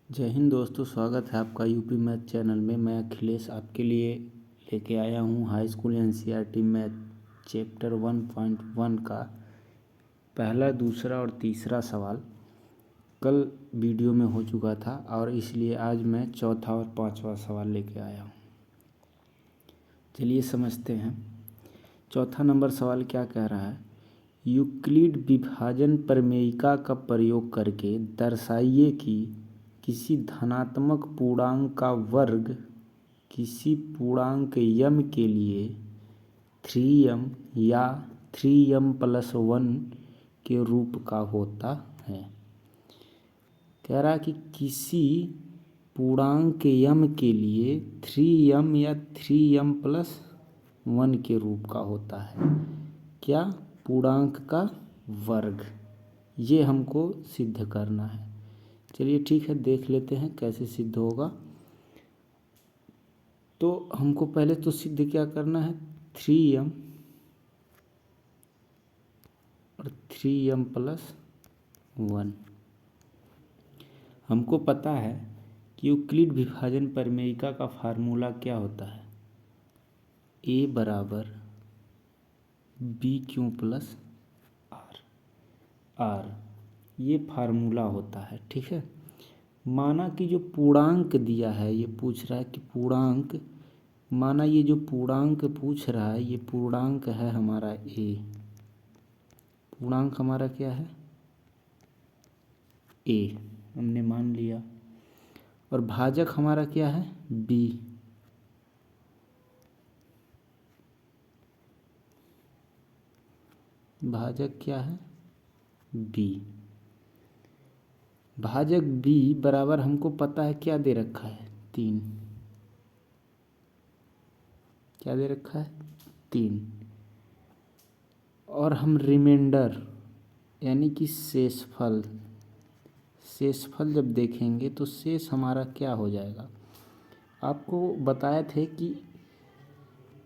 जय हिंद दोस्तों, स्वागत है आपका यूपी मैथ चैनल में। मैं अखिलेश आपके लिए लेके आया हूँ high school NCERT math chapter 1.1 का पहला, दूसरा और तीसरा सवाल कल वीडियो में हो चुका था और इसलिए आज मैं चौथा और पांचवा सवाल लेके आया हूँ। चलिए समझते हैं। चौथा नंबर सवाल क्या कह रहा है। यूक्लिड विभाजन प्रमेयिका का प्रयोग करके दर्शाइए कि किसी धनात्मक पूर्णांक का वर्ग किसी पूर्णांक m के लिए 3m या 3m+1 के रूप का होता है। कह रहा कि किसी पूर्णांक m के लिए 3m या 3m+1 के रूप का होता है। क्या? पूर्णांक का वर्ग। ये हमको सिद्ध करना है। चलिए ठीक है, देख लेते हैं कैसे सिद्ध होगा। तो हमको पहले तो सिद्ध क्या करना है, 3m और 3m+1। हमको पता है कि यूक्लिड विभाजन प्रमेयिका का फार्मूला क्या होता है, a बराबर b⁴ r। ये फार्मूला होता है। ठीक है, माना कि जो पूर्णांक दिया है, ये पूछ रहा है कि पूर्णांक, माना ये जो पूर्णांक पूछ रहा है ये पूर्णांक है हमारा a। पूर्णांक हमारा क्या है, a, हमने मान लिया। और भाजक हमारा क्या है, b। भाजक क्या है, b। भाजक b बराबर हमको पता है क्या दे रखा है, 3। क्या दे रखा है, 3। और हम रिमाइंडर यानी कि शेषफल जब देखेंगे तो शेष हमारा क्या हो जाएगा। आपको बताए थे कि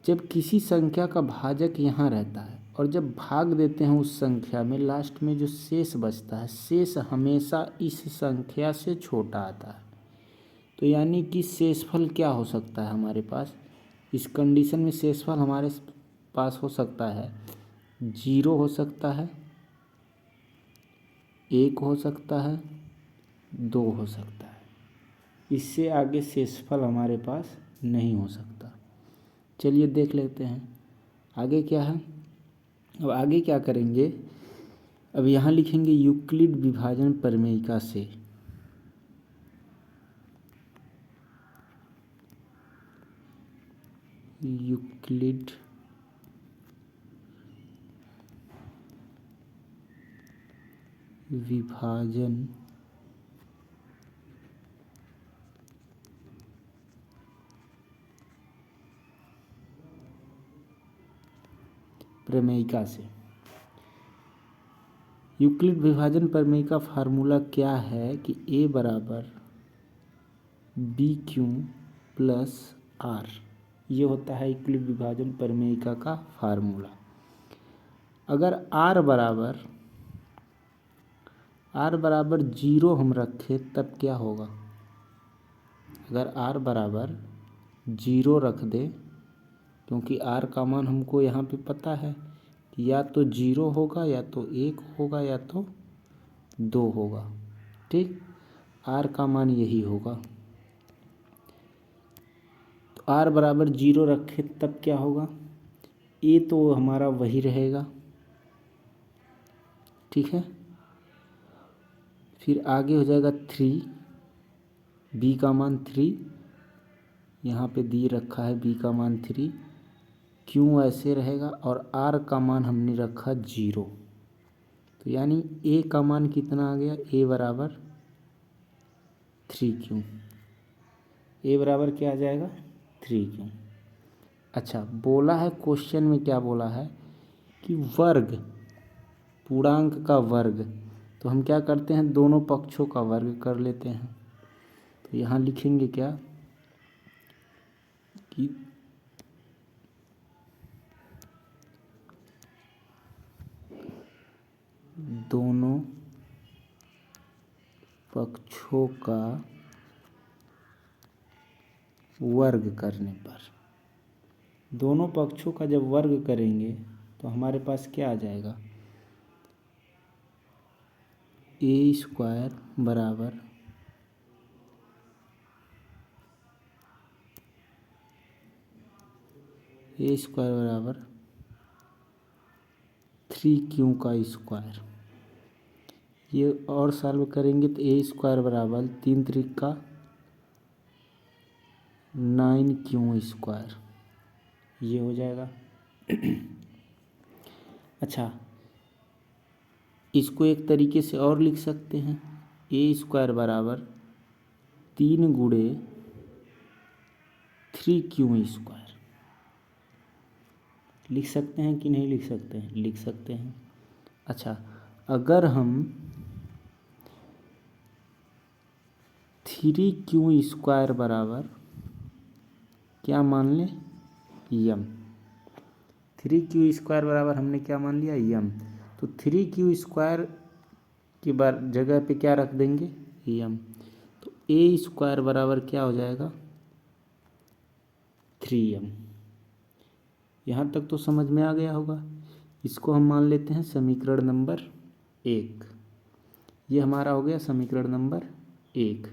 जब किसी संख्या का भाजक यहाँ रहता है और जब भाग देते हैं उस संख्या में, लास्ट में जो शेष बचता है, शेष हमेशा इस संख्या से छोटा आता है। तो यानी कि शेषफल क्या हो सकता है हमारे पास, इस कंडीशन में शेषफल हमारे पास हो सकता है 0 हो सकता है, 1 हो सकता है, 2 हो सकता है। इससे आगे शेषफल हमारे पास नहीं हो सकता। चलिए देख लेते हैं आगे क्या है। अब आगे क्या करेंगे, अब यहाँ लिखेंगे यूक्लिड विभाजन प्रमेयिका से यूक्लिड विभाजन प्रमेयिका से। यूक्लिड विभाजन प्रमेय का फार्मूला क्या है कि a बराबर b⁴ ये होता है यूक्लिड विभाजन प्रमेयिका का फार्मूला। अगर r बराबर 0 हम रखें तब क्या होगा। अगर r बराबर 0 रख दें, क्योंकि r का मान हमको यहाँ पे पता है कि या तो 0 होगा, या तो 1 होगा, या तो 2 होगा। ठीक, r का मान यही होगा। तो r बराबर 0 रखे तब क्या होगा, a तो हमारा वही रहेगा। ठीक है, फिर आगे हो जाएगा 3, b का मान 3, यहाँ पे दी रखा है b का मान 3, क्यों ऐसे रहेगा, और r का मान हमने रखा 0। तो यानी a का मान कितना आ गया, a बराबर 3 a बराबर क्या आ जाएगा, 3। अच्छा, बोला है क्वेश्चन में, क्या बोला है कि वर्ग, पूर्णांक का वर्ग। तो हम क्या करते हैं, दोनों पक्षों का वर्ग कर लेते हैं। तो यहाँ लिखेंगे क्या कि दोनों पक्षों का वर्ग करने पर, दोनों पक्षों का जब वर्ग करेंगे तो हमारे पास क्या आ जाएगा, ए स्क्वायर बराबर थ्री क्यू का स्क्वायर। ये और सॉल्व करेंगे तो ए स्क्वायर बराबर 3 त्रिक का 9 क्यू स्क्वायर, ये हो जाएगा। अच्छा, इसको एक तरीके से और लिख सकते हैं, ए स्क्वायर बराबर 3 गुणे 3 क्यू स्क्वायर। लिख सकते हैं कि नहीं लिख सकते हैं, लिख सकते हैं। अच्छा, अगर हम 3 क्यू स्क्वायर बराबर क्या मान लें, यम। 3 क्यू स्क्वायर बराबर हमने क्या मान लिया, यम। तो 3 क्यू स्क्वायर की जगह पे क्या रख देंगे, यम। तो ए स्क्वायर बराबर क्या हो जाएगा, 3m। यहाँ तक तो समझ में आ गया होगा। इसको हम मान लेते हैं समीकरण नंबर 1। ये हमारा हो गया समीकरण नंबर 1।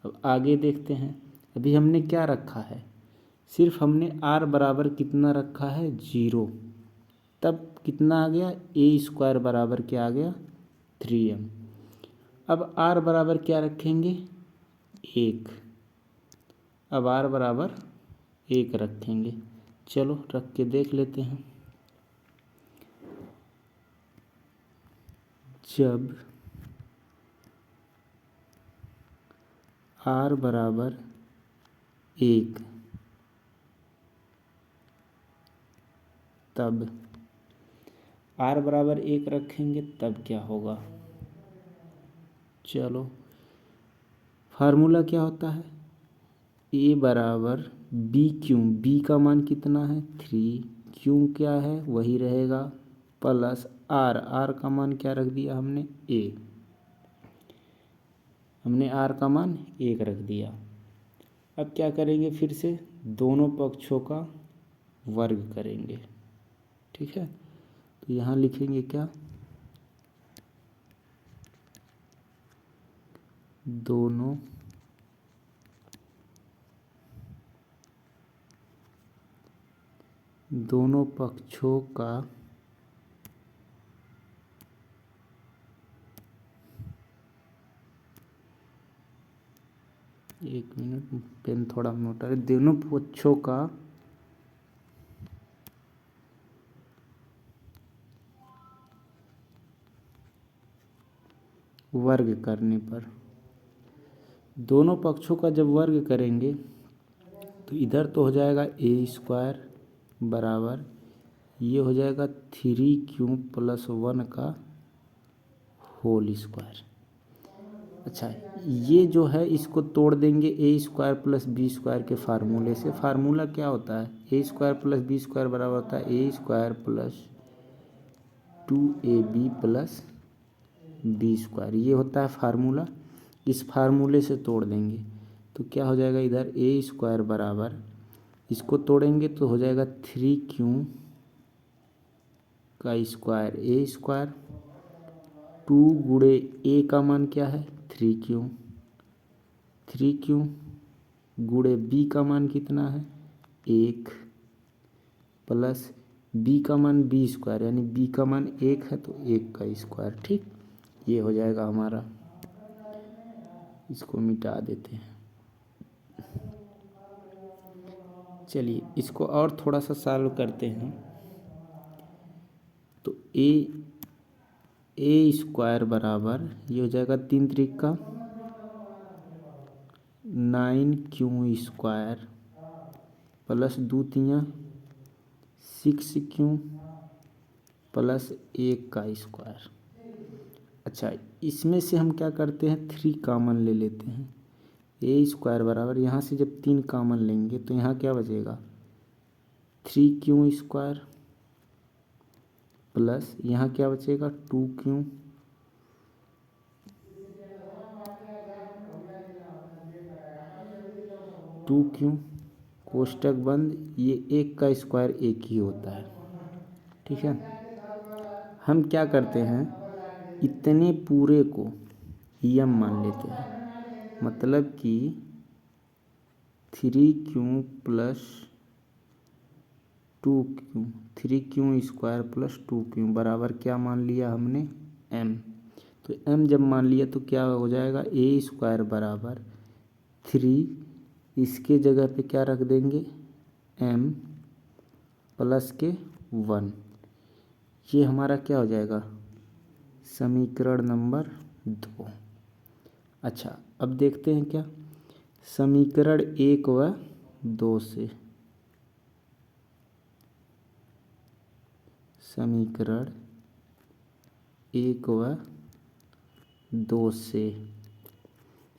अब आगे देखते हैं, अभी हमने क्या रखा है, सिर्फ हमने r बराबर कितना रखा है, 0। तब कितना आ गया, ए स्क्वायर बराबर क्या आ गया, 3m। अब r बराबर क्या रखेंगे, 1। अब r बराबर 1 रखेंगे। चलो रख के देख लेते हैं। जब r बराबर 1 तब r बराबर 1 रखेंगे तब क्या होगा, चलो फार्मूला क्या होता है, a बराबर बी क्यू, बी का मान कितना है 3, क्यू क्या है वही रहेगा, प्लस आर, आर का मान क्या रख दिया हमने, a। हमने r का मान 1 रख दिया। अब क्या करेंगे, फिर से दोनों पक्षों का वर्ग करेंगे, ठीक है। तो यहाँ लिखेंगे क्या, दोनों पक्षों का एक मिनट, पेन थोड़ा मोटा है, दोनों पक्षों का वर्ग करने पर, दोनों पक्षों का जब वर्ग करेंगे तो इधर तो हो जाएगा ए स्क्वायर बराबर, ये हो जाएगा 3q + 1 का होल स्क्वायर। अच्छा, ये जो है इसको तोड़ देंगे A square plus B square के फार्मूले से। फार्मूला क्या होता है, A square plus B square बराबर होता है A square plus 2ab plus B square, ये होता है फार्मूला। इस फार्मूले से तोड़ देंगे तो क्या हो जाएगा, इधर ए स्क्वायर बराबर, इसको तोड़ेंगे तो हो जाएगा 3q का स्क्वायर ए स्क्वायर, 2 गुणे ए का मान क्या है 3q, 3q गुणे बी का मान कितना है 1, प्लस बी का मान बी स्क्वायर, यानी बी का मान 1 है तो 1 का स्क्वायर, ठीक। ये हो जाएगा हमारा, इसको मिटा देते हैं। चलिए इसको और थोड़ा सा सॉल्व करते हैं। तो ए स्क्वायर बराबर, ये हो जाएगा 3 त्रिक का 9q square plus 2 तियाँ 6q plus 1 का स्क्वायर। अच्छा, इसमें से हम क्या करते हैं, 3 कॉमन ले लेते हैं। ए स्क्वायर बराबर, यहाँ से जब 3 कॉमन लेंगे तो यहाँ क्या बचेगा 3q स्क्वायर प्लस यहाँ क्या बचेगा 2q, कोष्टक बंद, ये एक का स्क्वायर एक ही होता है। ठीक है, हम क्या करते हैं, इतने पूरे को यम मान लेते हैं, मतलब कि 3q plus 2q, 3q square plus 2q बराबर क्या मान लिया हमने, m। तो m जब मान लिया तो क्या हो जाएगा, a स्क्वायर बराबर 3, इसके जगह पे क्या रख देंगे, m प्लस के 1। ये हमारा क्या हो जाएगा, समीकरण नंबर 2। अच्छा, अब देखते हैं क्या, समीकरण 1 व 2 से, समीकरण 1 व 2 से,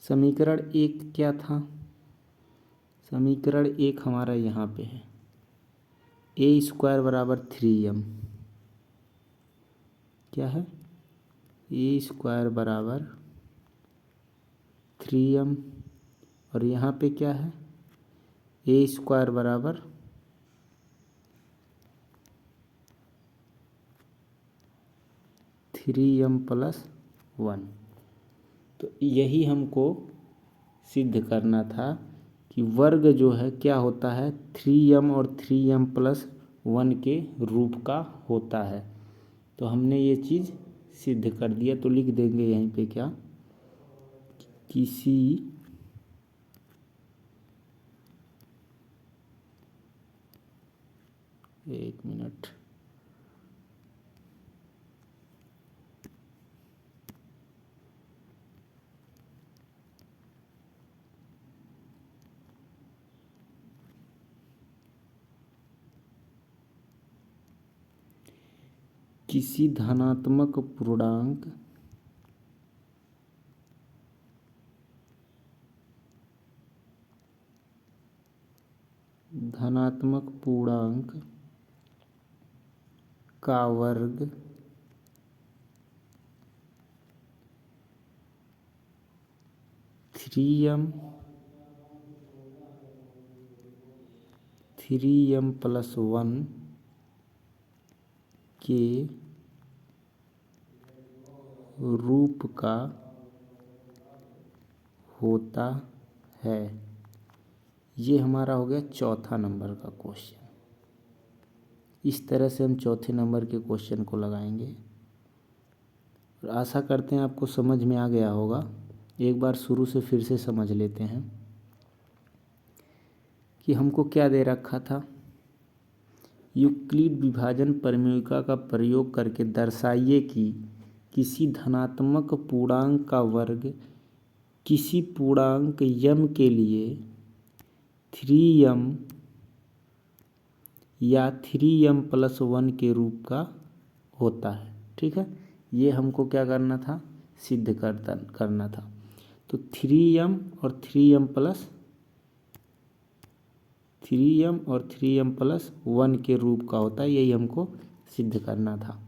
समीकरण 1 क्या था, समीकरण 1 हमारा यहाँ पे है, a स्क्वायर बराबर 3m, क्या है, a स्क्वायर बराबर 3m, और यहाँ पे क्या है, a स्क्वायर बराबर 3m प्लस 1। तो यही हमको सिद्ध करना था कि वर्ग जो है क्या होता है, 3m और 3m प्लस 1 के रूप का होता है। तो हमने ये चीज़ सिद्ध कर दिया। तो लिख देंगे यहीं पे क्या, किसी एक मिनट, किसी धनात्मक पूर्णांक का वर्ग 3m प्लस 1 के रूप का होता है। ये हमारा हो गया चौथा नंबर का क्वेश्चन। इस तरह से हम चौथे नंबर के क्वेश्चन को लगाएंगे और आशा करते हैं आपको समझ में आ गया होगा। एक बार शुरू से फिर से समझ लेते हैं कि हमको क्या दे रखा था, यूक्लिड विभाजन प्रमेयिका का प्रयोग करके दर्शाइए कि किसी धनात्मक पूर्णांक का वर्ग किसी पूर्णांक यम के लिए 3m या 3m प्लस 1 के रूप का होता है। ठीक है, ये हमको क्या करना था, सिद्ध करना था। तो 3m और 3m प्लस 1 के रूप का होता है, यही हमको सिद्ध करना था।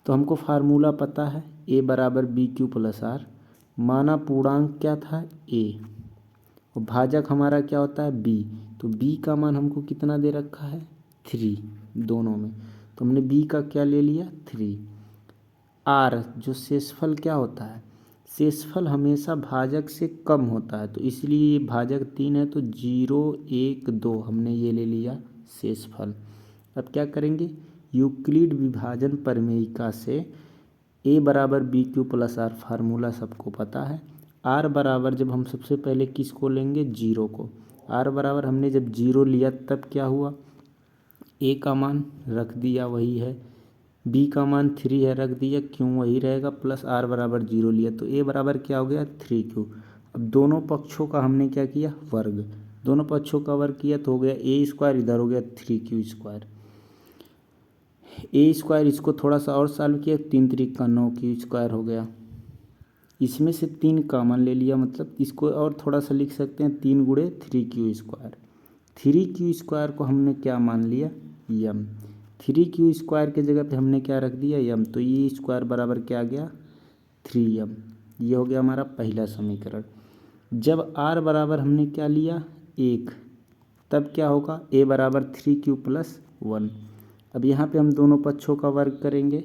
तो हमको फार्मूला पता है, a बराबर बी क्यू प्लस आर, माना पूर्णांक क्या था a और भाजक हमारा क्या होता है b। तो b का मान हमको कितना दे रखा है, 3 दोनों में, तो हमने b का क्या ले लिया, 3। r जो शेषफल क्या होता है, शेषफल हमेशा भाजक से कम होता है, तो इसलिए ये भाजक 3 है, तो 0 1 2 हमने ये ले लिया शेषफल। अब क्या करेंगे, यूक्लिड विभाजन प्रमेयिका से a बराबर B Q plus R formula सबको पता है। r बराबर जब हम सबसे पहले किसको लेंगे, 0 को। r बराबर हमने जब 0 लिया तब क्या हुआ, a का मान रख दिया वही है, b का मान 3 है रख दिया, क्यों वही रहेगा, प्लस r बराबर 0 लिया, तो a बराबर क्या हो गया, 3q। अब दोनों पक्षों का हमने क्या किया, वर्ग, दोनों पक्षों का वर्ग किया तो हो गया a स्क्वायर, इधर हो गया 3q स्क्वायर। a स्क्वायर इसको थोड़ा सा और सॉल्व किया, 3 3 का 9q स्क्वायर हो गया। इसमें से 3 कॉमन ले लिया, मतलब इसको और थोड़ा सा लिख सकते हैं, 3 गुणे 3q स्क्वायर। 3q स्क्वायर को हमने क्या मान लिया, यम। 3q स्क्वायर के जगह पे हमने क्या रख दिया, यम, तो ये स्क्वायर बराबर क्या आ गया, 3m। ये हो गया हमारा पहला समीकरण। जब r बराबर हमने क्या लिया, 1, तब क्या होगा, a बराबर 3q प्लस 1। अब यहाँ पे हम दोनों पक्षों का वर्ग करेंगे,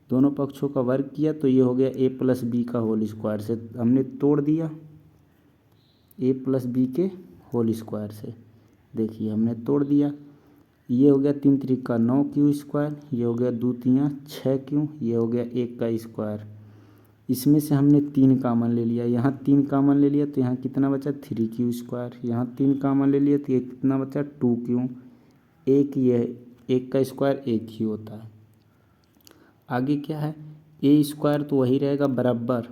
दोनों पक्षों का वर्ग किया तो ये हो गया a प्लस बी का होल स्क्वायर से हमने तोड़ दिया, a प्लस बी के होल स्क्वायर से। देखिए हमने तोड़ दिया, ये हो गया 3 त्रिका 9q स्क्वायर, ये हो गया 2 तियाँ 6q, ये हो गया 1 का स्क्वायर। इसमें से हमने 3 कामन ले लिया, यहाँ 3 कामन ले लिया तो यहाँ कितना बचा 3q स्क्वायर, यहाँ 3 कामन ले लिया तो ये कितना बचा 2q। एक ये 1 का स्क्वायर 1 ही होता है। आगे क्या है, a स्क्वायर तो वही रहेगा बराबर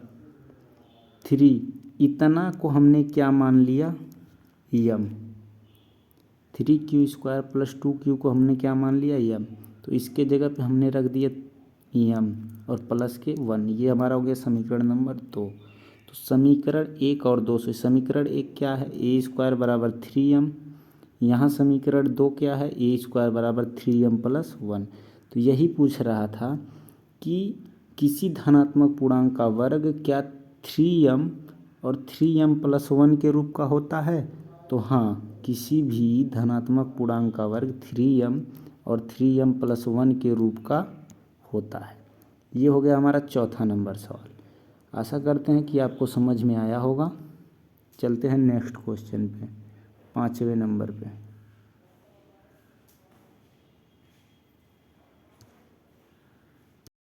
3, इतना को हमने क्या मान लिया यम, 3q स्क्वायर प्लस 2q को हमने क्या मान लिया यम, तो इसके जगह पे हमने रख दिया यम और प्लस के 1। ये हमारा हो गया समीकरण नंबर 2। तो समीकरण 1 और 2 से समीकरण 1 क्या है, a स्क्वायर बराबर 3m, यहाँ समीकरण 2 क्या है, a स्क्वायर बराबर 3m प्लस 1। तो यही पूछ रहा था कि किसी धनात्मक पूर्णांक का वर्ग क्या 3m और 3m प्लस 1 के रूप का होता है। तो हाँ, किसी भी धनात्मक पूर्णांक का वर्ग 3m और 3m प्लस 1 के रूप का होता है। ये हो गया हमारा चौथा नंबर सवाल। आशा करते हैं कि आपको समझ में आया होगा। चलते हैं नेक्स्ट क्वेश्चन पे, 5वें नंबर पे।